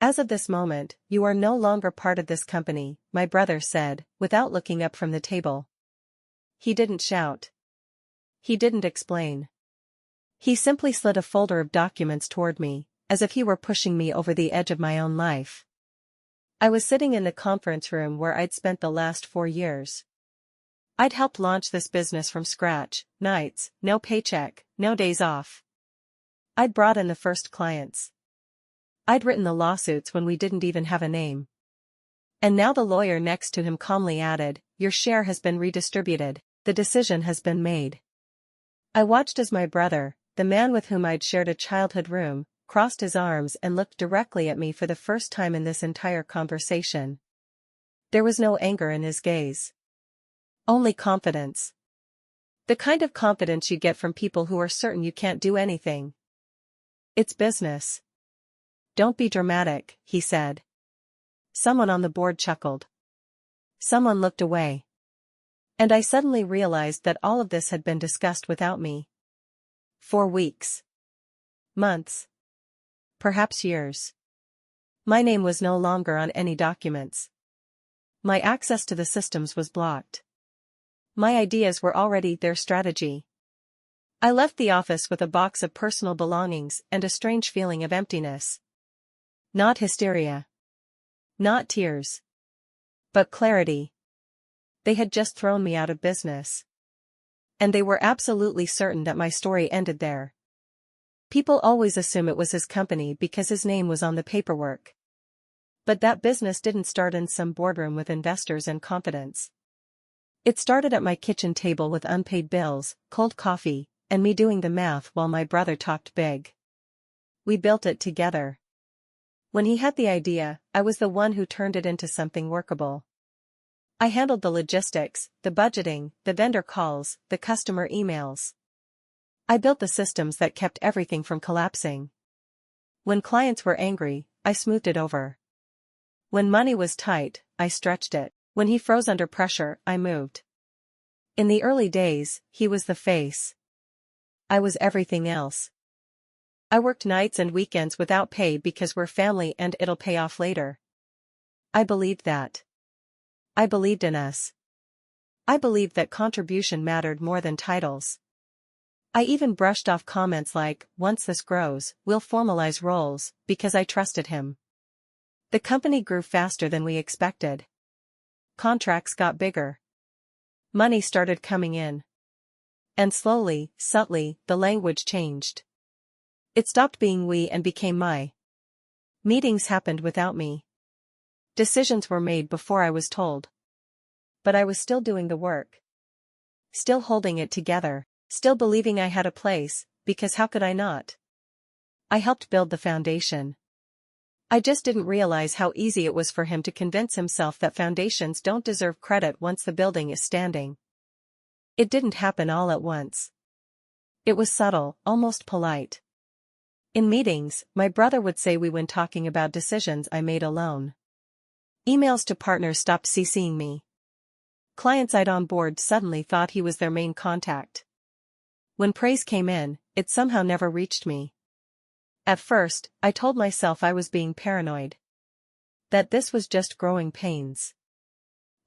As of this moment, you are no longer part of this company, my brother said, without looking up from the table. He didn't shout. He didn't explain. He simply slid a folder of documents toward me, as if he were pushing me over the edge of my own life. I was sitting in the conference room where I'd spent the last 4 years. I'd helped launch this business from scratch, nights, no paycheck, no days off. I'd brought in the first clients. I'd written the lawsuits when we didn't even have a name. And now the lawyer next to him calmly added, "Your share has been redistributed, the decision has been made." I watched as my brother, the man with whom I'd shared a childhood room, crossed his arms and looked directly at me for the first time in this entire conversation. There was no anger in his gaze. Only confidence. The kind of confidence you get from people who are certain you can't do anything. "It's business. Don't be dramatic," he said. Someone on the board chuckled. Someone looked away. And I suddenly realized that all of this had been discussed without me. 4 weeks. Months. Perhaps years. My name was no longer on any documents. My access to the systems was blocked. My ideas were already their strategy. I left the office with a box of personal belongings and a strange feeling of emptiness. Not hysteria. Not tears. But clarity. They had just thrown me out of business. And they were absolutely certain that my story ended there. People always assume it was his company because his name was on the paperwork. But that business didn't start in some boardroom with investors and confidence. It started at my kitchen table with unpaid bills, cold coffee, and me doing the math while my brother talked big. We built it together. When he had the idea, I was the one who turned it into something workable. I handled the logistics, the budgeting, the vendor calls, the customer emails. I built the systems that kept everything from collapsing. When clients were angry, I smoothed it over. When money was tight, I stretched it. When he froze under pressure, I moved. In the early days, he was the face. I was everything else. I worked nights and weekends without pay because we're family and it'll pay off later. I believed that. I believed in us. I believed that contribution mattered more than titles. I even brushed off comments like, "Once this grows, we'll formalize roles," because I trusted him. The company grew faster than we expected. Contracts got bigger. Money started coming in. And slowly, subtly, the language changed. It stopped being we and became my. Meetings happened without me. Decisions were made before I was told. But I was still doing the work. Still holding it together, still believing I had a place, because how could I not? I helped build the foundation. I just didn't realize how easy it was for him to convince himself that foundations don't deserve credit once the building is standing. It didn't happen all at once. It was subtle, almost polite. In meetings, my brother would say we when talking about decisions I made alone. Emails to partners stopped CCing me. Clients I'd onboard suddenly thought he was their main contact. When praise came in, it somehow never reached me. At first, I told myself I was being paranoid. That this was just growing pains.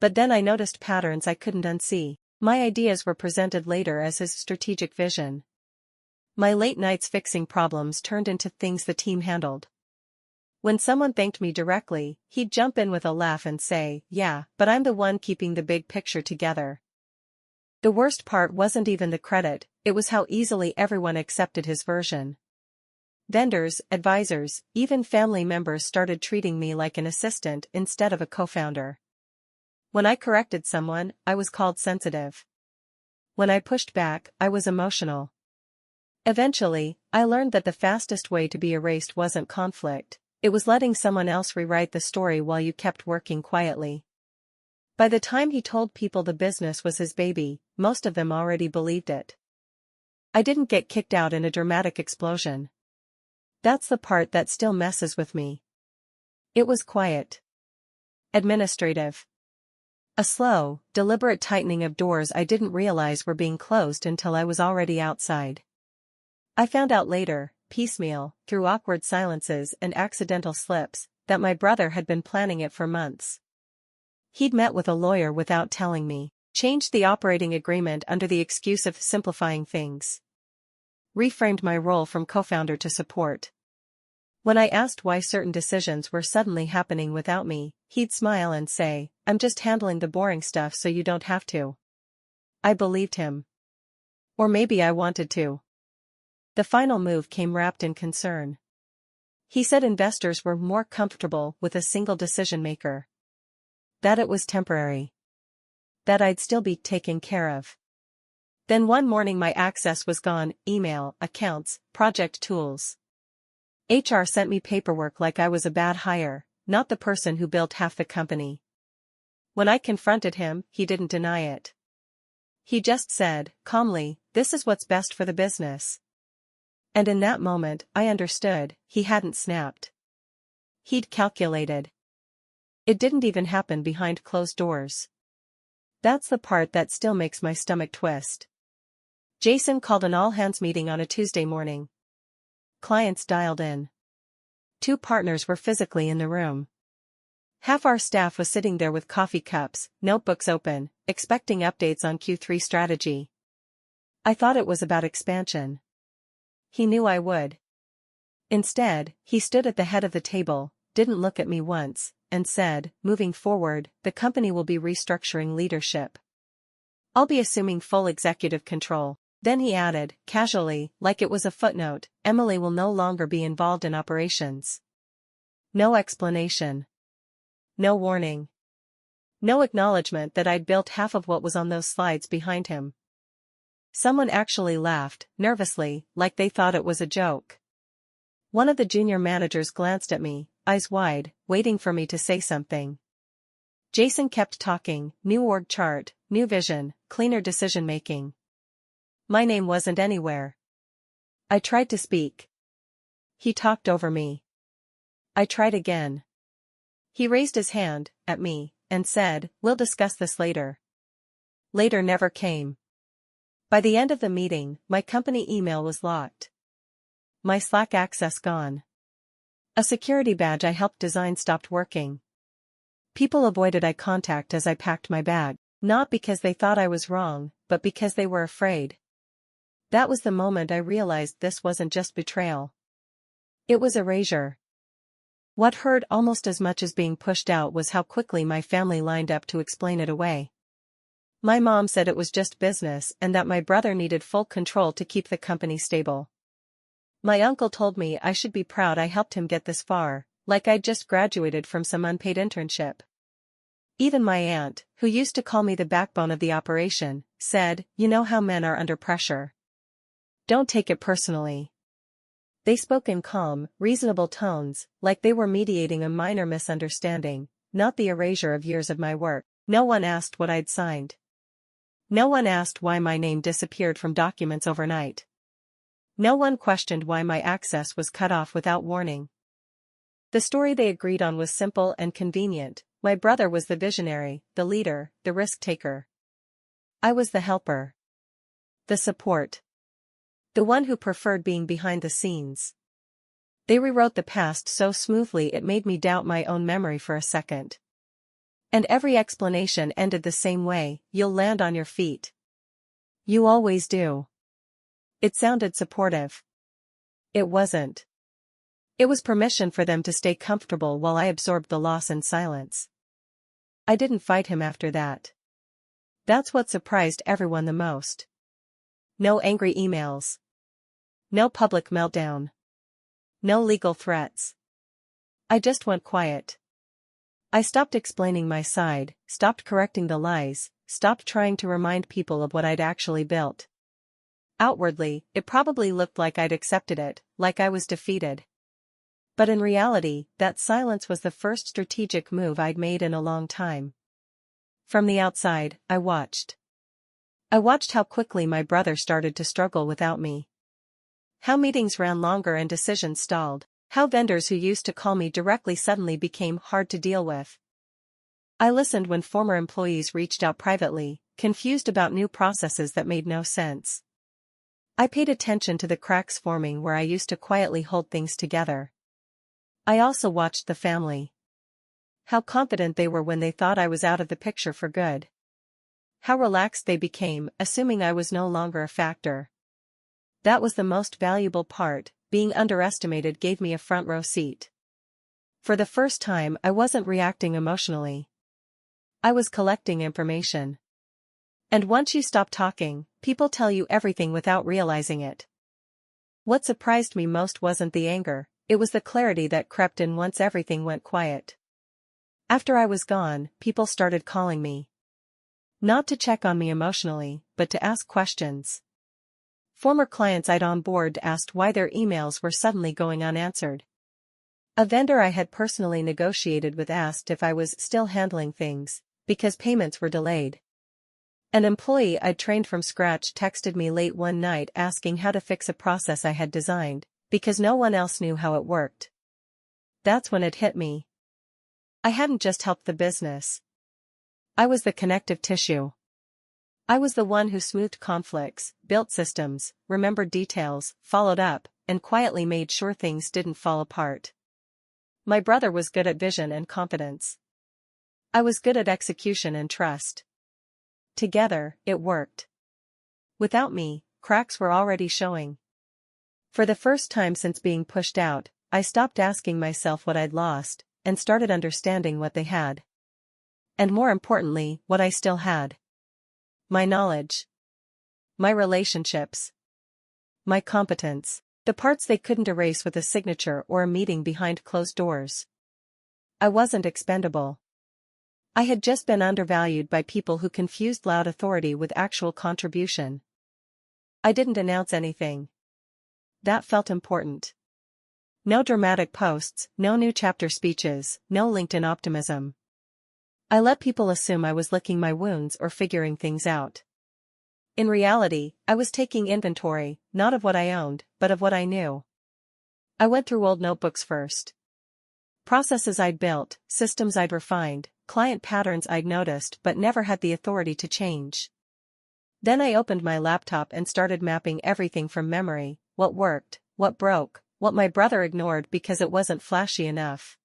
But then I noticed patterns I couldn't unsee. My ideas were presented later as his strategic vision. My late nights fixing problems turned into things the team handled. When someone thanked me directly, he'd jump in with a laugh and say, "Yeah, but I'm the one keeping the big picture together." The worst part wasn't even the credit, it was how easily everyone accepted his version. Vendors, advisors, even family members started treating me like an assistant instead of a co-founder. When I corrected someone, I was called sensitive. When I pushed back, I was emotional. Eventually, I learned that the fastest way to be erased wasn't conflict, it was letting someone else rewrite the story while you kept working quietly. By the time he told people the business was his baby, most of them already believed it. I didn't get kicked out in a dramatic explosion. That's the part that still messes with me. It was quiet. Administrative. A slow, deliberate tightening of doors I didn't realize were being closed until I was already outside. I found out later, piecemeal, through awkward silences and accidental slips, that my brother had been planning it for months. He'd met with a lawyer without telling me, changed the operating agreement under the excuse of simplifying things, reframed my role from co-founder to support. When I asked why certain decisions were suddenly happening without me, he'd smile and say, "I'm just handling the boring stuff so you don't have to." I believed him. Or maybe I wanted to. The final move came wrapped in concern. He said investors were more comfortable with a single decision maker. That it was temporary. That I'd still be taken care of. Then one morning my access was gone: email, accounts, project tools. HR sent me paperwork like I was a bad hire, not the person who built half the company. When I confronted him, he didn't deny it. He just said, calmly, "This is what's best for the business." And in that moment, I understood, he hadn't snapped. He'd calculated. It didn't even happen behind closed doors. That's the part that still makes my stomach twist. Jason called an all-hands meeting on a Tuesday morning. Clients dialed in. 2 partners were physically in the room. Half our staff was sitting there with coffee cups, notebooks open, expecting updates on Q3 strategy. I thought it was about expansion. He knew I would. Instead, he stood at the head of the table, didn't look at me once, and said, "Moving forward, the company will be restructuring leadership. I'll be assuming full executive control." Then he added, casually, like it was a footnote, "Emily will no longer be involved in operations." No explanation. No warning. No acknowledgement that I'd built half of what was on those slides behind him. Someone actually laughed, nervously, like they thought it was a joke. One of the junior managers glanced at me, eyes wide, waiting for me to say something. Jason kept talking: new org chart, new vision, cleaner decision-making. My name wasn't anywhere. I tried to speak. He talked over me. I tried again. He raised his hand, at me, and said, "We'll discuss this later." Later never came. By the end of the meeting, my company email was locked. My Slack access gone. A security badge I helped design stopped working. People avoided eye contact as I packed my bag, not because they thought I was wrong, but because they were afraid. That was the moment I realized this wasn't just betrayal. It was erasure. What hurt almost as much as being pushed out was how quickly my family lined up to explain it away. My mom said it was just business and that my brother needed full control to keep the company stable. My uncle told me I should be proud I helped him get this far, like I'd just graduated from some unpaid internship. Even my aunt, who used to call me the backbone of the operation, said, "You know how men are under pressure. Don't take it personally." They spoke in calm, reasonable tones, like they were mediating a minor misunderstanding, not the erasure of years of my work. No one asked what I'd signed. No one asked why my name disappeared from documents overnight. No one questioned why my access was cut off without warning. The story they agreed on was simple and convenient: my brother was the visionary, the leader, the risk-taker. I was the helper. The support. The one who preferred being behind the scenes. They rewrote the past so smoothly it made me doubt my own memory for a second. And every explanation ended the same way: "You'll land on your feet. You always do." It sounded supportive. It wasn't. It was permission for them to stay comfortable while I absorbed the loss in silence. I didn't fight him after that. That's what surprised everyone the most. No angry emails. No public meltdown. No legal threats. I just went quiet. I stopped explaining my side, stopped correcting the lies, stopped trying to remind people of what I'd actually built. Outwardly, it probably looked like I'd accepted it, like I was defeated. But in reality, that silence was the first strategic move I'd made in a long time. From the outside, I watched. I watched how quickly my brother started to struggle without me. How meetings ran longer and decisions stalled. How vendors who used to call me directly suddenly became hard to deal with. I listened when former employees reached out privately, confused about new processes that made no sense. I paid attention to the cracks forming where I used to quietly hold things together. I also watched the family. How confident they were when they thought I was out of the picture for good. How relaxed they became, assuming I was no longer a factor. That was the most valuable part. Being underestimated gave me a front row seat. For the first time, I wasn't reacting emotionally. I was collecting information. And once you stop talking, people tell you everything without realizing it. What surprised me most wasn't the anger, it was the clarity that crept in once everything went quiet. After I was gone, people started calling me. Not to check on me emotionally, but to ask questions. Former clients I'd onboarded asked why their emails were suddenly going unanswered. A vendor I had personally negotiated with asked if I was still handling things, because payments were delayed. An employee I'd trained from scratch texted me late one night asking how to fix a process I had designed, because no one else knew how it worked. That's when it hit me. I hadn't just helped the business. I was the connective tissue. I was the one who smoothed conflicts, built systems, remembered details, followed up, and quietly made sure things didn't fall apart. My brother was good at vision and confidence. I was good at execution and trust. Together, it worked. Without me, cracks were already showing. For the first time since being pushed out, I stopped asking myself what I'd lost, and started understanding what they had. And more importantly, what I still had. My knowledge. My relationships. My competence. The parts they couldn't erase with a signature or a meeting behind closed doors. I wasn't expendable. I had just been undervalued by people who confused loud authority with actual contribution. I didn't announce anything. That felt important. No dramatic posts, no new chapter speeches, no LinkedIn optimism. I let people assume I was licking my wounds or figuring things out. In reality, I was taking inventory, not of what I owned, but of what I knew. I went through old notebooks first. Processes I'd built, systems I'd refined, client patterns I'd noticed but never had the authority to change. Then I opened my laptop and started mapping everything from memory, what worked, what broke, what my brother ignored because it wasn't flashy enough.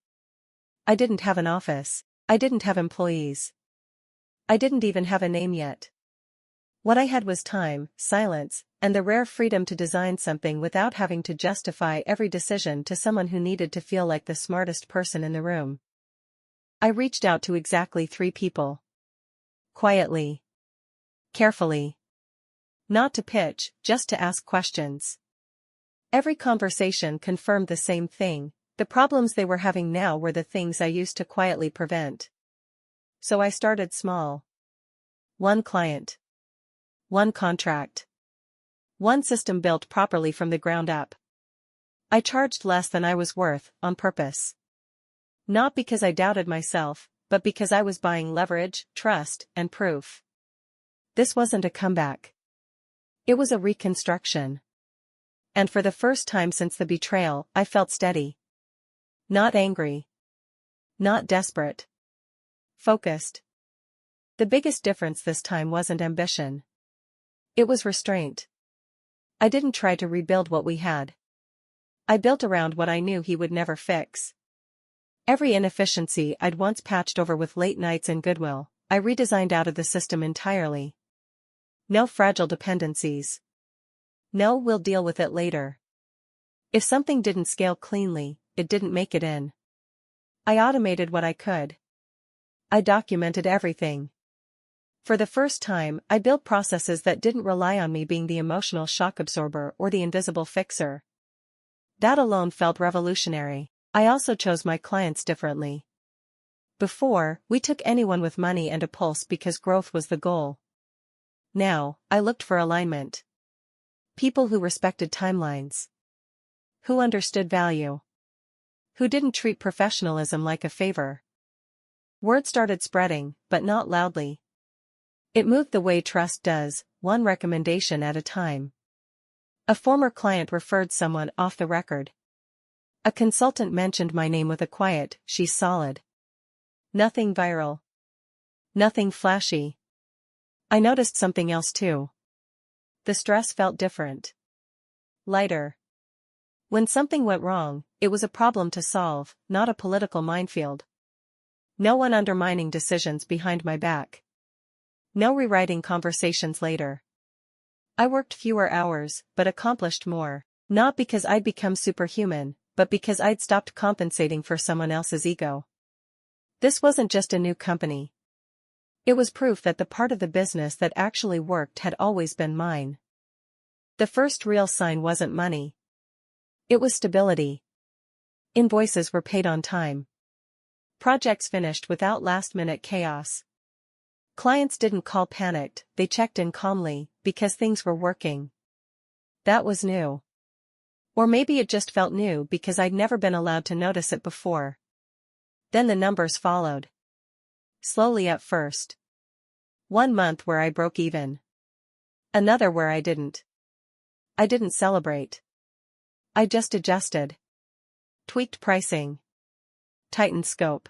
I didn't have an office. I didn't have employees. I didn't even have a name yet. What I had was time, silence, and the rare freedom to design something without having to justify every decision to someone who needed to feel like the smartest person in the room. I reached out to exactly 3 people. Quietly. Carefully. Not to pitch, just to ask questions. Every conversation confirmed the same thing. The problems they were having now were the things I used to quietly prevent. So I started small. 1 client. 1 contract. 1 system built properly from the ground up. I charged less than I was worth, on purpose. Not because I doubted myself, but because I was buying leverage, trust, and proof. This wasn't a comeback. It was a reconstruction. And for the first time since the betrayal, I felt steady. Not angry. Not desperate. Focused. The biggest difference this time wasn't ambition. It was restraint. I didn't try to rebuild what we had. I built around what I knew he would never fix. Every inefficiency I'd once patched over with late nights and goodwill, I redesigned out of the system entirely. No fragile dependencies. No, we'll deal with it later. If something didn't scale cleanly, it didn't make it in. I automated what I could. I documented everything. For the first time, I built processes that didn't rely on me being the emotional shock absorber or the invisible fixer. That alone felt revolutionary. I also chose my clients differently. Before, we took anyone with money and a pulse because growth was the goal. Now, I looked for alignment. People who respected timelines. Who understood value. Who didn't treat professionalism like a favor. Word started spreading, but not loudly. It moved the way trust does, 1 recommendation at a time. A former client referred someone off the record. A consultant mentioned my name with a quiet, "She's solid." Nothing viral. Nothing flashy. I noticed something else too. The stress felt different. Lighter. When something went wrong, it was a problem to solve, not a political minefield. No one undermining decisions behind my back. No rewriting conversations later. I worked fewer hours, but accomplished more. Not because I'd become superhuman, but because I'd stopped compensating for someone else's ego. This wasn't just a new company. It was proof that the part of the business that actually worked had always been mine. The first real sign wasn't money. It was stability. Invoices were paid on time. Projects finished without last-minute chaos. Clients didn't call panicked, they checked in calmly, because things were working. That was new. Or maybe it just felt new because I'd never been allowed to notice it before. Then the numbers followed. Slowly at first. 1 month where I broke even. Another where I didn't. I didn't celebrate. I just adjusted. Tweaked pricing. Tightened scope.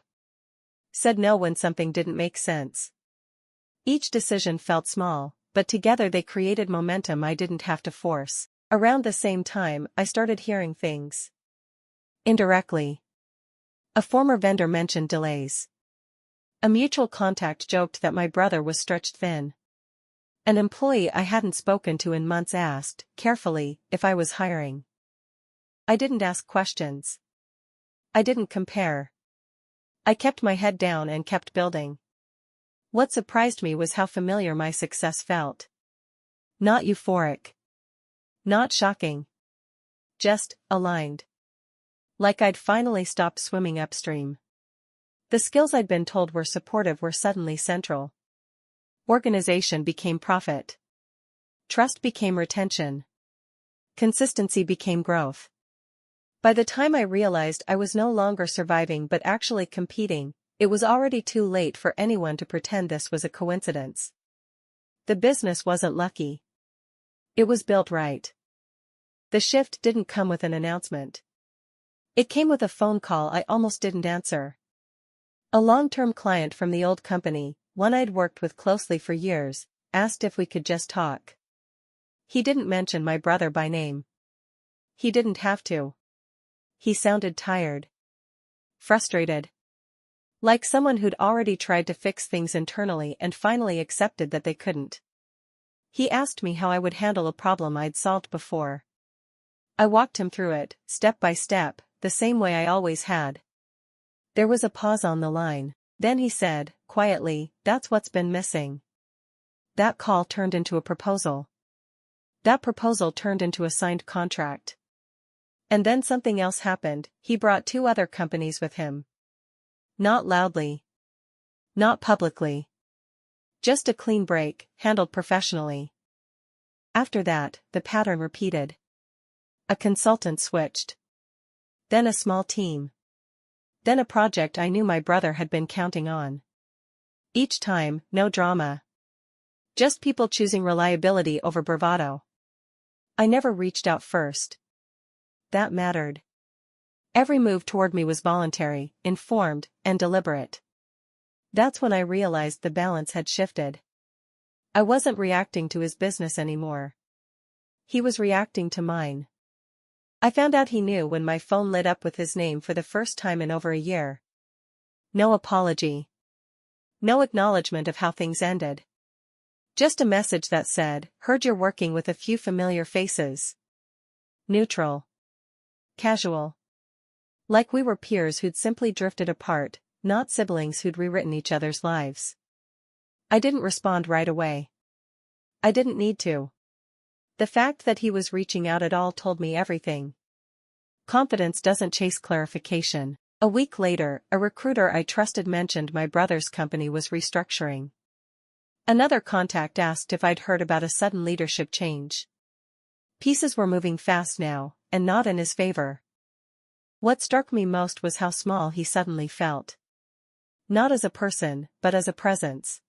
Said no when something didn't make sense. Each decision felt small, but together they created momentum I didn't have to force. Around the same time, I started hearing things. Indirectly. A former vendor mentioned delays. A mutual contact joked that my brother was stretched thin. An employee I hadn't spoken to in months asked, carefully, if I was hiring. I didn't ask questions. I didn't compare. I kept my head down and kept building. What surprised me was how familiar my success felt. Not euphoric. Not shocking. Just, aligned. Like I'd finally stopped swimming upstream. The skills I'd been told were supportive were suddenly central. Organization became profit. Trust became retention. Consistency became growth. By the time I realized I was no longer surviving but actually competing, it was already too late for anyone to pretend this was a coincidence. The business wasn't lucky. It was built right. The shift didn't come with an announcement. It came with a phone call I almost didn't answer. A long-term client from the old company, one I'd worked with closely for years, asked if we could just talk. He didn't mention my brother by name. He didn't have to. He sounded tired. Frustrated. Like someone who'd already tried to fix things internally and finally accepted that they couldn't. He asked me how I would handle a problem I'd solved before. I walked him through it, step by step, the same way I always had. There was a pause on the line. Then he said, quietly, "That's what's been missing." That call turned into a proposal. That proposal turned into a signed contract. And then something else happened. He brought 2 other companies with him. Not loudly. Not publicly. Just a clean break, handled professionally. After that, the pattern repeated. A consultant switched. Then a small team. Then a project I knew my brother had been counting on. Each time, no drama. Just people choosing reliability over bravado. I never reached out first. That mattered. Every move toward me was voluntary, informed, and deliberate. That's when I realized the balance had shifted. I wasn't reacting to his business anymore. He was reacting to mine. I found out he knew when my phone lit up with his name for the first time in over a year. No apology. No acknowledgement of how things ended. Just a message that said, "Heard you're working with a few familiar faces." Neutral. Casual. Like we were peers who'd simply drifted apart, not siblings who'd rewritten each other's lives. I didn't respond right away. I didn't need to. The fact that he was reaching out at all told me everything. Confidence doesn't chase clarification. A week later, a recruiter I trusted mentioned my brother's company was restructuring. Another contact asked if I'd heard about a sudden leadership change. Pieces were moving fast now, and not in his favor. What struck me most was how small he suddenly felt. Not as a person, but as a presence.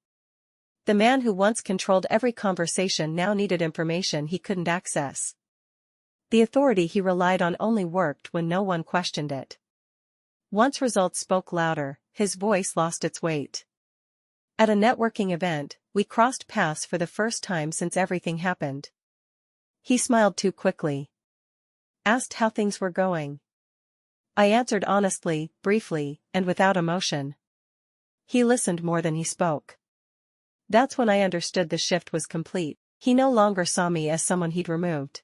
The man who once controlled every conversation now needed information he couldn't access. The authority he relied on only worked when no one questioned it. Once results spoke louder, his voice lost its weight. At a networking event, we crossed paths for the first time since everything happened. He smiled too quickly. asked how things were going. I answered honestly, briefly, and without emotion. He listened more than he spoke. That's when I understood the shift was complete. He no longer saw me as someone he'd removed.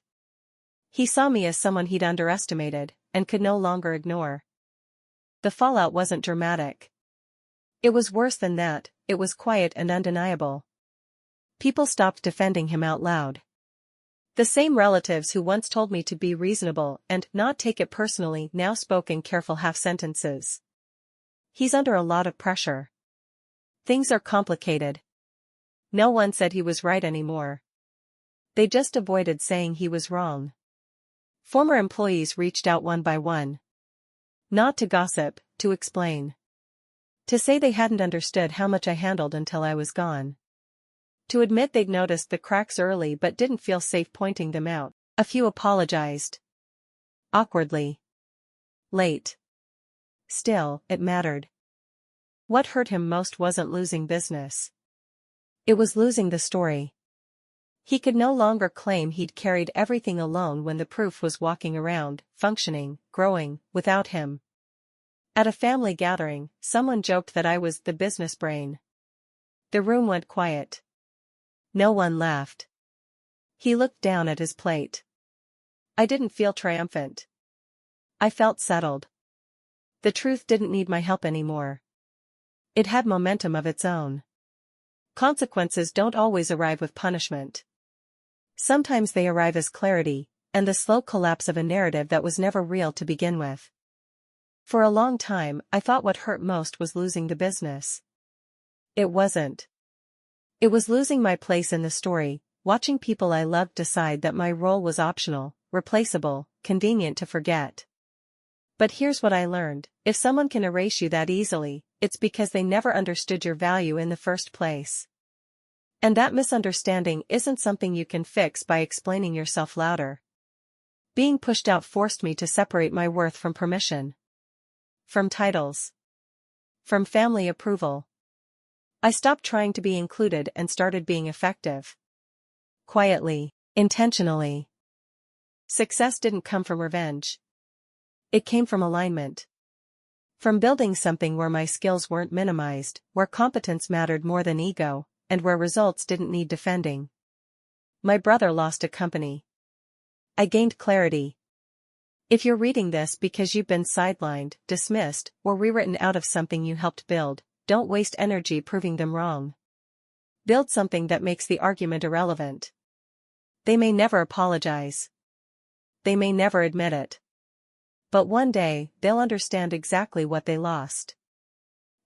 He saw me as someone he'd underestimated, and could no longer ignore. The fallout wasn't dramatic. It was worse than that, it was quiet and undeniable. People stopped defending him out loud. The same relatives who once told me to be reasonable and not take it personally now spoke in careful half-sentences. He's under a lot of pressure. Things are complicated. No one said he was right anymore. They just avoided saying he was wrong. Former employees reached out one by one. Not to gossip, to explain. To say they hadn't understood how much I handled until I was gone. To admit they'd noticed the cracks early but didn't feel safe pointing them out. A few apologized. Awkwardly. Late. Still, it mattered. What hurt him most wasn't losing business. It was losing the story. He could no longer claim he'd carried everything alone when the proof was walking around, functioning, growing, without him. At a family gathering, someone joked that I was the business brain. The room went quiet. No one laughed. He looked down at his plate. I didn't feel triumphant. I felt settled. The truth didn't need my help anymore. It had momentum of its own. Consequences don't always arrive with punishment. Sometimes they arrive as clarity, and the slow collapse of a narrative that was never real to begin with. For a long time, I thought what hurt most was losing the business. It wasn't. It was losing my place in the story, watching people I loved decide that my role was optional, replaceable, convenient to forget. But here's what I learned: if someone can erase you that easily, it's because they never understood your value in the first place. And that misunderstanding isn't something you can fix by explaining yourself louder. Being pushed out forced me to separate my worth from permission. From titles. From family approval. I stopped trying to be included and started being effective. Quietly, intentionally. Success didn't come from revenge. It came from alignment. From building something where my skills weren't minimized, where competence mattered more than ego, and where results didn't need defending. My brother lost a company. I gained clarity. If you're reading this because you've been sidelined, dismissed, or rewritten out of something you helped build, don't waste energy proving them wrong. Build something that makes the argument irrelevant. They may never apologize. They may never admit it. But one day, they'll understand exactly what they lost.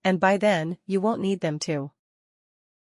And by then, you won't need them to.